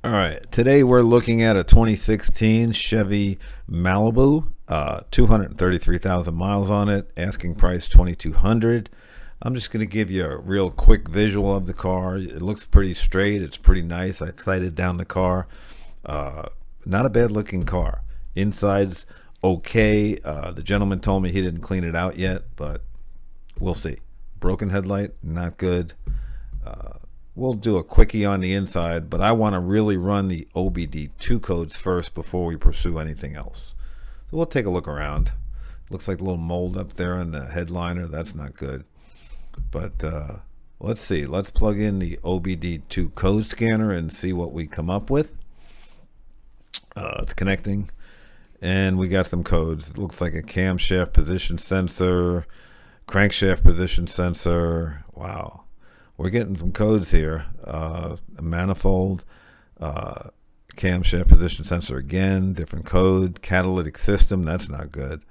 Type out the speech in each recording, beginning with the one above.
All right, today we're looking at a 2016 Chevy Malibu, 233,000 miles on it, asking price 2,200. I'm just going to give you a real quick visual of the car. It looks pretty straight. It's pretty nice. I sighted down the car. Uh, Not a bad looking car. Inside's okay. The gentleman told me he didn't clean it out yet, but we'll see. Broken headlight, not good. We'll do a quickie on the inside, but I want to really run the OBD2 codes first before we pursue anything else. So we'll take a look around. Looks like a little mold up there in the headliner. That's not good. But let's see. Let's plug in the OBD2 code scanner and see what we come up with. It's connecting. And we got some codes. It looks like a camshaft position sensor, crankshaft position sensor. Wow. We're getting some codes here. A manifold, camshaft position sensor again, different code, catalytic system, that's not good.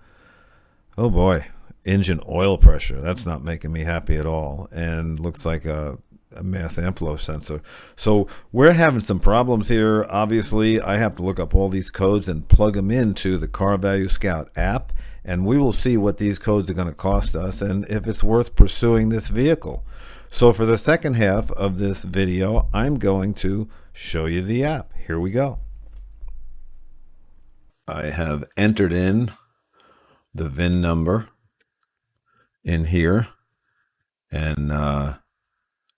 Oh boy, engine oil pressure, that's not making me happy at all. And looks like a mass airflow sensor. So we're having some problems here. Obviously, I have to look up all these codes and plug them into the Car Value Scout app, and we will see what these codes are going to cost us and if it's worth pursuing this vehicle. So for the second half of this video, I'm going to show you the app. Here we go. I have entered in the VIN number in here, and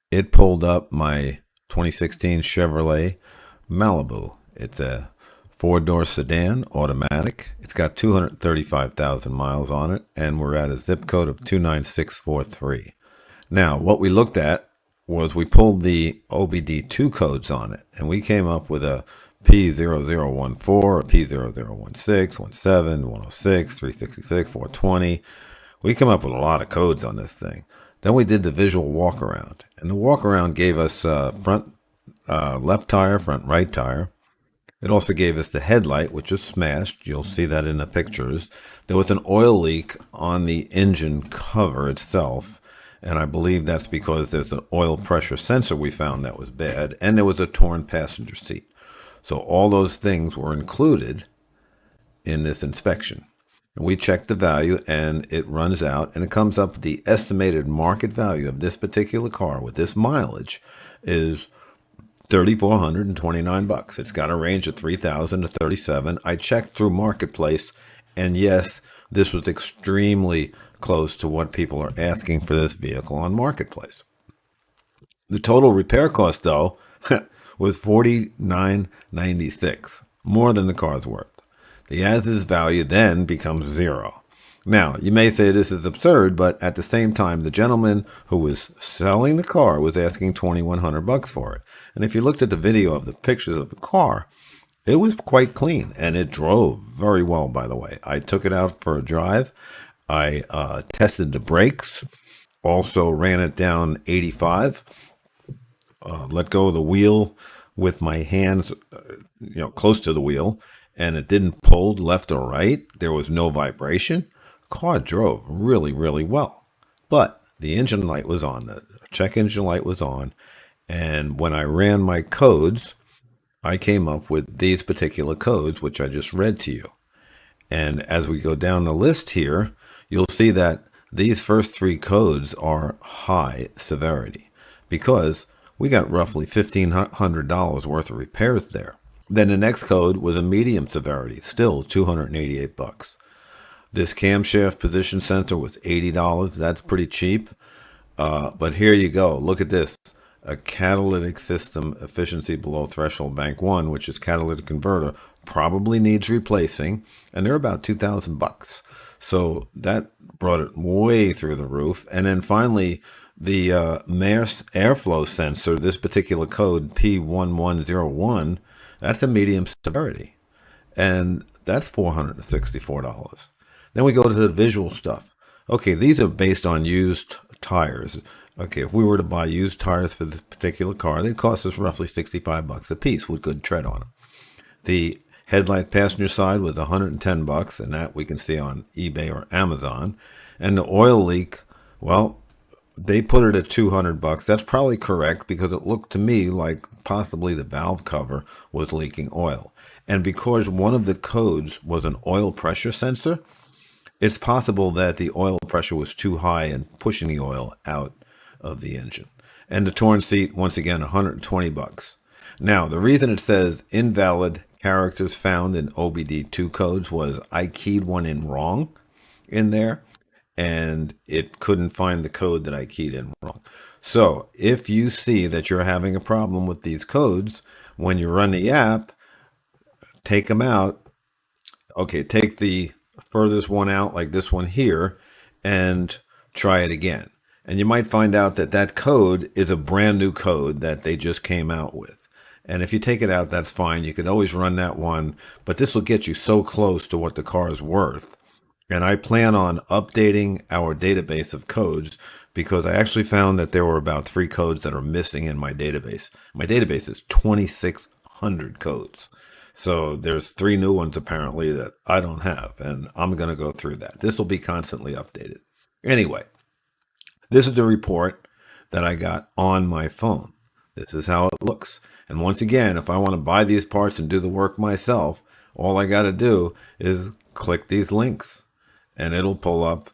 it pulled up my 2016 Chevrolet Malibu. It's a four-door sedan, automatic. It's got 235,000 miles on it, and we're at a zip code of 29643. Now, what we looked at was we pulled the OBD2 codes on it, and we came up with a P0014, a P0016, 17, 106, 366, 420. We came up with a lot of codes on this thing. Then we did the visual walkaround, and the walkaround gave us front left tire, front right tire. It also gave us the headlight, which is smashed. You'll see that in the pictures. There was an oil leak on the engine cover itself, and I believe that's because there's an oil pressure sensor we found that was bad, and there was a torn passenger seat. So all those things were included in this inspection. And we checked the value, and it runs out, and it comes up with the estimated market value of this particular car with this mileage is $3,429. It's got a range of 3,000 to 37. I checked through Marketplace, and yes, this was extremely close to what people are asking for this vehicle on Marketplace. The total repair cost, though, was $49.96, more than the car's worth. The as-is value then becomes zero. Now, you may say this is absurd, but at the same time, the gentleman who was selling the car was asking $2,100 for it. And if you looked at the video of the pictures of the car, it was quite clean, and it drove very well, by the way. I took it out for a drive. I tested the brakes, also ran it down 85, let go of the wheel with my hands close to the wheel, and it didn't pull left or right. There was no vibration. Car drove really, really well. But the engine light was on, the check engine light was on, and when I ran my codes, I came up with these particular codes, which I just read to you. And as we go down the list here, you'll see that these first three codes are high severity because we got roughly $1,500 worth of repairs there. Then the next code was a medium severity, still $288. This camshaft position sensor was $80. That's pretty cheap. But here you go. Look at this. A catalytic system efficiency below threshold bank 1, which is catalytic converter, probably needs replacing, and they're about $2,000. So that brought it way through the roof. And then finally, the mass airflow sensor, this particular code P1101, that's a medium severity, and that's $464. Then we go to the visual stuff. Okay, these are based on used tires. Okay, if we were to buy used tires for this particular car, they'd cost us roughly $65 a piece with good tread on them. The headlight passenger side was $110, and that we can see on eBay or Amazon. And the oil leak, well, They put it at $200. That's probably correct because it looked to me like possibly the valve cover was leaking oil. And because one of the codes was an oil pressure sensor, it's possible that the oil pressure was too high and pushing the oil out of the engine. And the torn seat, once again, $120. Now, the reason it says invalid characters found in OBD2 codes was I keyed one in wrong in there, and it couldn't find the code that I keyed in wrong. So if you see that you're having a problem with these codes, when you run the app, take them out. Okay, take the furthest one out, like this one here, and try it again. And you might find out that that code is a brand new code that they just came out with. And if you take it out, that's fine. You can always run that one, but this will get you so close to what the car is worth. And I plan on updating our database of codes because I actually found that there were about 3 codes that are missing in my database. My database is 2,600 codes. So there's 3 new ones apparently that I don't have, and I'm going to go through that. This will be constantly updated. Anyway, this is the report that I got on my phone. This is how it looks. And once again, if I want to buy these parts and do the work myself, all I got to do is click these links and it'll pull up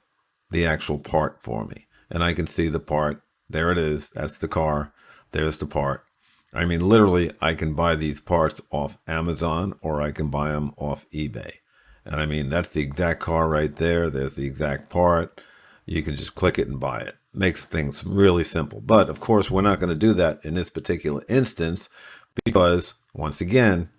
the actual part for me. And I can see the part. There it is. That's the car. There's the part. I mean, literally, I can buy these parts off Amazon or I can buy them off eBay. And I mean, that's the exact car right there. There's the exact part. You can just click it and buy it. Makes things really simple. But of course, we're not going to do that in this particular instance because, once again,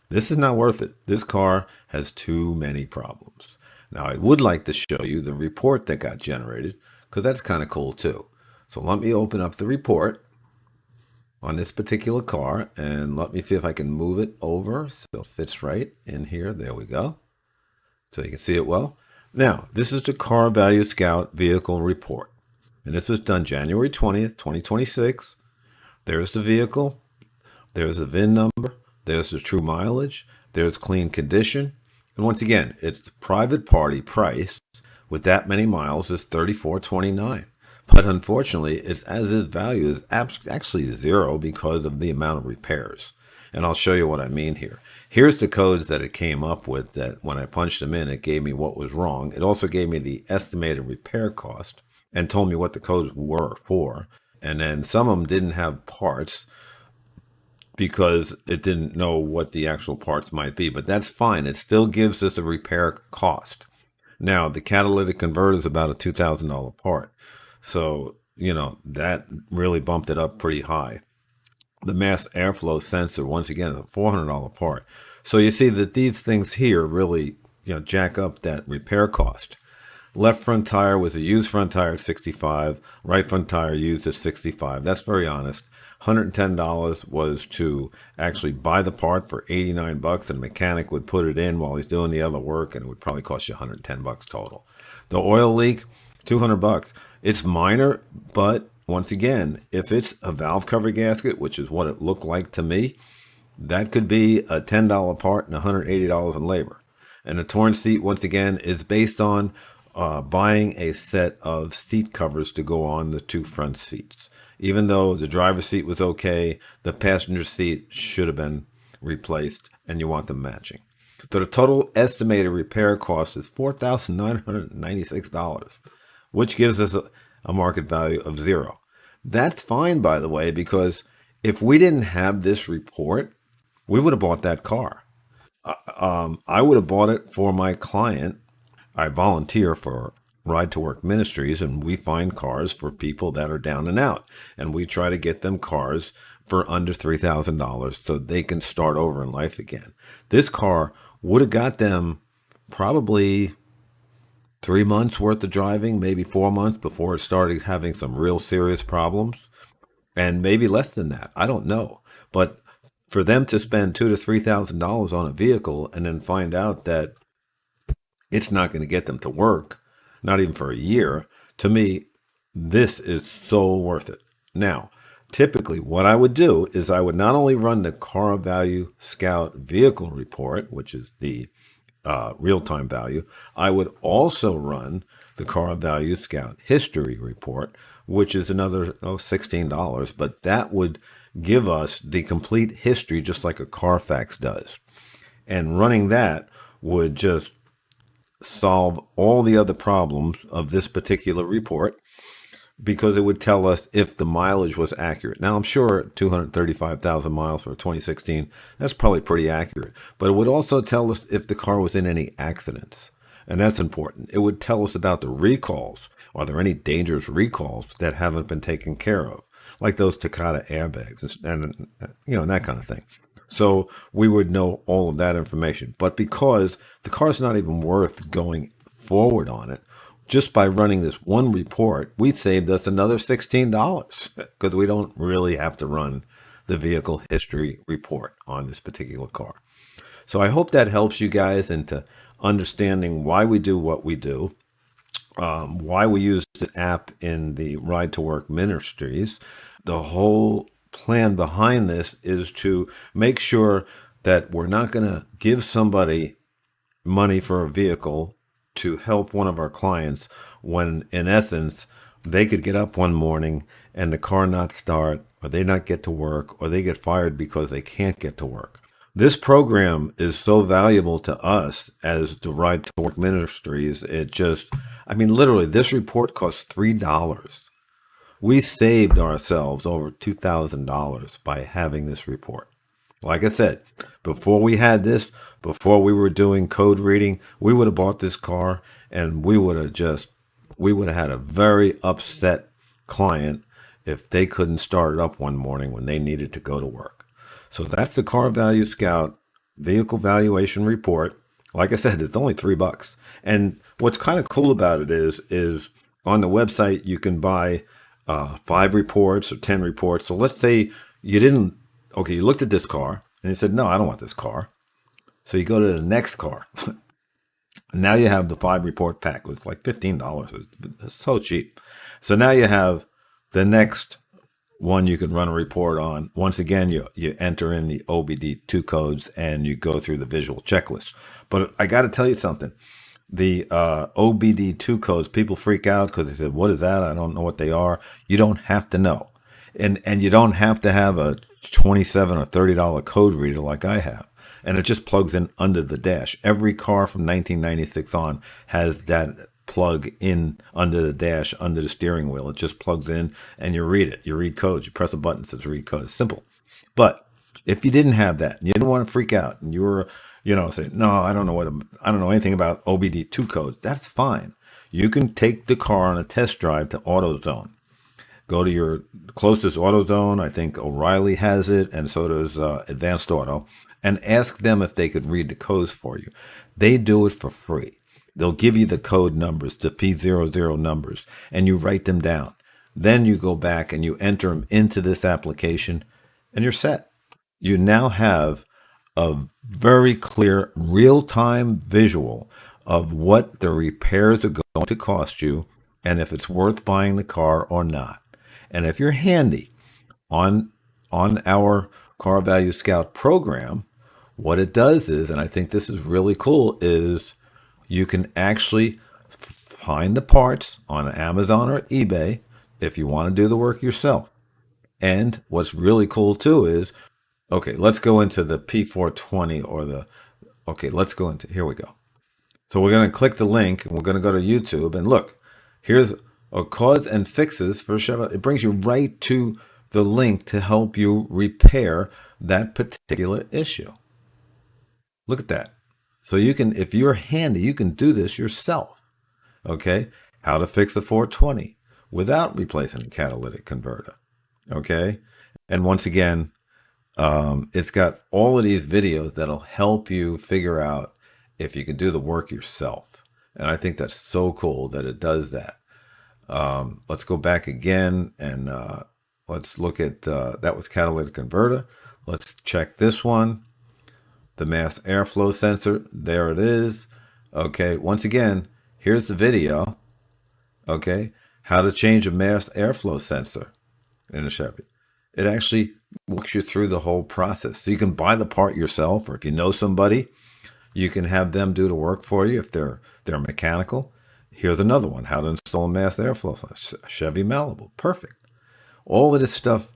this is not worth it. This car has too many problems. Now, I would like to show you the report that got generated because that's kind of cool too. So let me open up the report on this particular car and let me see if I can move it over so it fits right in here. There we go. So you can see it well. Now, this is the Car Value Scout Vehicle Report. And this was done January 20th, 2026. There's the vehicle. There's the VIN number. There's the true mileage. There's clean condition. And once again, it's the private party price with that many miles is $34.29. But unfortunately, its as-is value is actually zero because of the amount of repairs. And I'll show you what I mean here. Here's the codes that it came up with that when I punched them in, it gave me what was wrong. It also gave me the estimated repair cost and told me what the codes were for. And then some of them didn't have parts because it didn't know what the actual parts might be. But that's fine. It still gives us a repair cost. Now, the catalytic converter is about a $2,000 part. So, that really bumped it up pretty high. The mass airflow sensor, once again, is a $400 part. So you see that these things here really, jack up that repair cost. Left front tire was a used front tire at 65, right front tire used at 65. That's very honest. $110 was to actually buy the part for $89, and a mechanic would put it in while he's doing the other work, and it would probably cost you $110 total. The oil leak, $200. It's minor, but once again, if it's a valve cover gasket, which is what it looked like to me, that could be a $10 part and $180 in labor. And the torn seat, once again, is based on buying a set of seat covers to go on the 2 front seats. Even though the driver's seat was okay, the passenger seat should have been replaced, and you want them matching. So the total estimated repair cost is $4,996, which gives us a market value of zero. That's fine, by the way, because if we didn't have this report, we would have bought that car. I would have bought it for my client. I volunteer for Ride to Work Ministries, and we find cars for people that are down and out. And we try to get them cars for under $3,000 so they can start over in life again. This car would have got them probably 3 months worth of driving, maybe 4 months before it started having some real serious problems, and maybe less than that. I don't know. But for them to spend $2,000 to $3,000 on a vehicle and then find out that it's not going to get them to work, not even for a year, to me, this is so worth it. Now, typically what I would do is I would not only run the Car Value Scout Vehicle Report, which is the real-time value, I would also run the Car Value Scout History Report, which is another $16. But that would give us the complete history, just like a Carfax does. And running that would just solve all the other problems of this particular report, because it would tell us if the mileage was accurate. Now, I'm sure 235,000 miles for 2016, that's probably pretty accurate. But it would also tell us if the car was in any accidents. And that's important. It would tell us about the recalls. Are there any dangerous recalls that haven't been taken care of? Like those Takata airbags and that kind of thing. So we would know all of that information. But because the car's not even worth going forward on it, just by running this one report, we saved us another $16 because we don't really have to run the vehicle history report on this particular car. So I hope that helps you guys into understanding why we do what we do, why we use the app in the Ride to Work Ministries. The whole plan behind this is to make sure that we're not going to give somebody money for a vehicle to help one of our clients when, in essence, they could get up one morning and the car not start, or they not get to work, or they get fired because they can't get to work. This program is so valuable to us as the Ride to Work Ministries. Literally, this report costs $3. We saved ourselves over $2,000 by having this report. Like I said, before we had this, before we were doing code reading, we would have bought this car and we would have had a very upset client if they couldn't start it up one morning when they needed to go to work. So that's the Car Value Scout Vehicle Valuation Report. Like I said, it's only $3. And what's kind of cool about it is on the website, you can buy 5 reports or 10 reports. So let's say you looked at this car and you said, no, I don't want this car. So you go to the next car. Now you have the 5 report pack. It's like $15. It's so cheap. So now you have the next one you can run a report on. Once again, you enter in the OBD2 codes and you go through the visual checklist. But I got to tell you something. The OBD2 codes, people freak out because they said, what is that? I don't know what they are. You don't have to know. And you don't have to have a $27 or $30 code reader like I have. And it just plugs in under the dash. Every car from 1996 on has that plug in under the dash, under the steering wheel. It just plugs in and you read it. You read codes. You press a button that says read code. It's simple. But if you didn't have that, and you didn't want to freak out, and you were, say, no, I don't know anything about OBD2 codes, that's fine. You can take the car on a test drive to AutoZone. Go to your closest AutoZone. I think O'Reilly has it, and so does Advanced Auto, and ask them if they could read the codes for you. They do it for free. They'll give you the code numbers, the P00 numbers, and you write them down. Then you go back and you enter them into this application, and you're set. You now have a very clear real-time visual of what the repairs are going to cost you and if it's worth buying the car or not. And if you're handy on our Car Value Scout program, what it does is, and I think this is really cool, is you can actually find the parts on Amazon or eBay if you want to do the work yourself. And what's really cool too is, okay, let's go into the P420 here we go. So we're going to click the link and we're going to go to YouTube and look, here's a cause and fixes for Chevrolet. It brings you right to the link to help you repair that particular issue. Look at that. So you can, if you're handy, you can do this yourself. Okay. How to fix the 420 without replacing a catalytic converter. Okay. And once again, it's got all of these videos that'll help you figure out if you can do the work yourself. And I think that's so cool that it does that. Let's go back again and let's look at that was catalytic converter. Let's check this one. The mass airflow sensor. There it is. Okay. Once again, here's the video. Okay. How to change a mass airflow sensor in a Chevy. It actually walks you through the whole process. So you can buy the part yourself, or if you know somebody, you can have them do the work for you if they're mechanical. Here's another one, how to install a mass airflow Chevy Malibu. Perfect. All of this stuff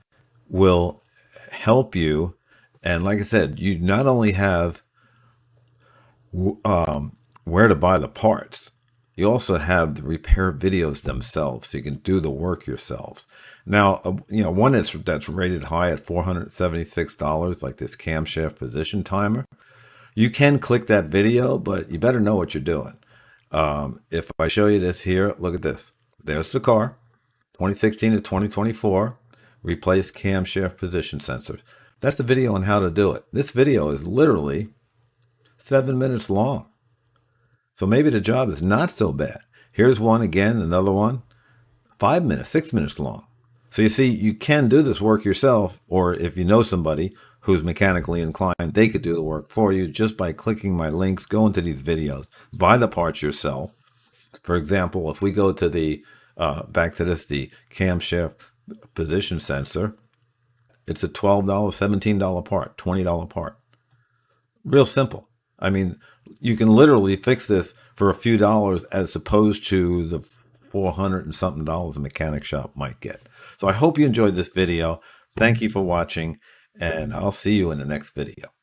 will help you. And like I said, you not only have where to buy the parts, you also have the repair videos themselves, so you can do the work yourselves. Now, one that's rated high at $476, like this camshaft position timer. You can click that video, but you better know what you're doing. If I show you this here, look at this. There's the car, 2016 to 2024, replace camshaft position sensors. That's the video on how to do it. This video is literally 7 minutes long. So maybe the job is not so bad. Here's one again, another one, 5 minutes, 6 minutes long. So you see, you can do this work yourself, or if you know somebody who's mechanically inclined, they could do the work for you just by clicking my links, go into these videos, buy the parts yourself. For example, if we go to the, back to this, the camshaft position sensor, it's a $12, $17 part, $20 part. Real simple. I mean, you can literally fix this for a few dollars as opposed to the $400 and something a mechanic shop might get. So I hope you enjoyed this video. Thank you for watching, and I'll see you in the next video.